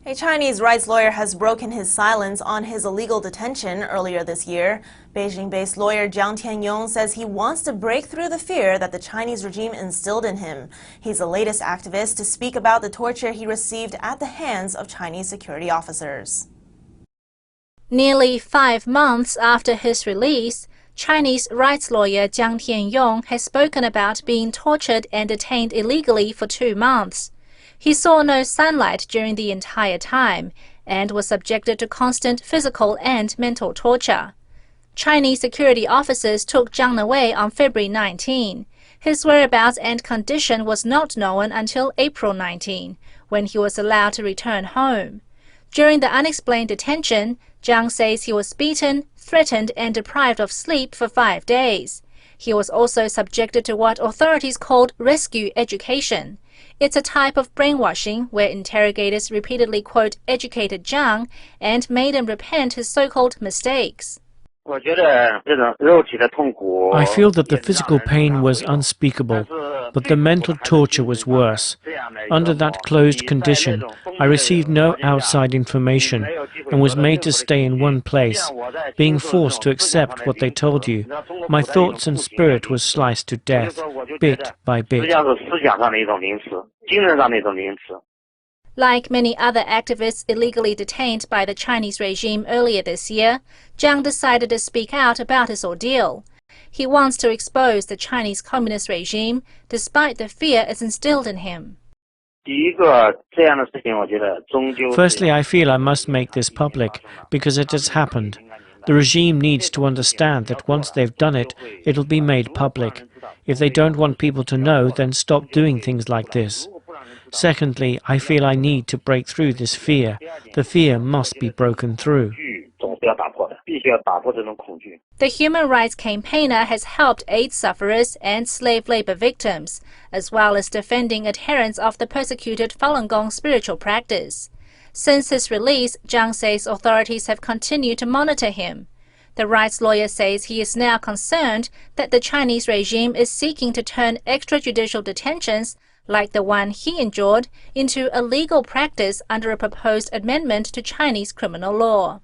A Chinese rights lawyer has broken his silence on his illegal detention earlier this year. Beijing-based lawyer Jiang Tianyong says he wants to break through the fear that the Chinese regime instilled in him. He's the latest activist to speak about the torture he received at the hands of Chinese security officers. Nearly 5 months after his release, Chinese rights lawyer Jiang Tianyong has spoken about being tortured and detained illegally for 2 months. He saw no sunlight during the entire time and was subjected to constant physical and mental torture. Chinese security officers took Jiang away on February 19. His whereabouts and condition was not known until April 19, when he was allowed to return home. During the unexplained detention, Jiang says he was beaten, threatened, and deprived of sleep for 5 days. He was also subjected to what authorities called rescue education. It's a type of brainwashing where interrogators repeatedly quote educated Jiang and made him repent his so-called mistakes. I feel that the physical pain was unspeakable, but the mental torture was worse. Under that closed condition, I received no outside information and was made to stay in one place, being forced to accept what they told you. My thoughts and spirit was sliced to death, bit by bit. Like many other activists illegally detained by the Chinese regime earlier this year, Jiang decided to speak out about his ordeal. He wants to expose the Chinese communist regime, despite the fear it's instilled in him. Firstly, I feel I must make this public, because it has happened. The regime needs to understand that once they've done it, it'll be made public. If they don't want people to know, then stop doing things like this. Secondly, I feel I need to break through this fear. The fear must be broken through. The human rights campaigner has helped AIDS sufferers and slave labor victims, as well as defending adherents of the persecuted Falun Gong spiritual practice. Since his release, Jiang says authorities have continued to monitor him. The rights lawyer says he is now concerned that the Chinese regime is seeking to turn extrajudicial detentions like the one he endured into a legal practice under a proposed amendment to Chinese criminal law.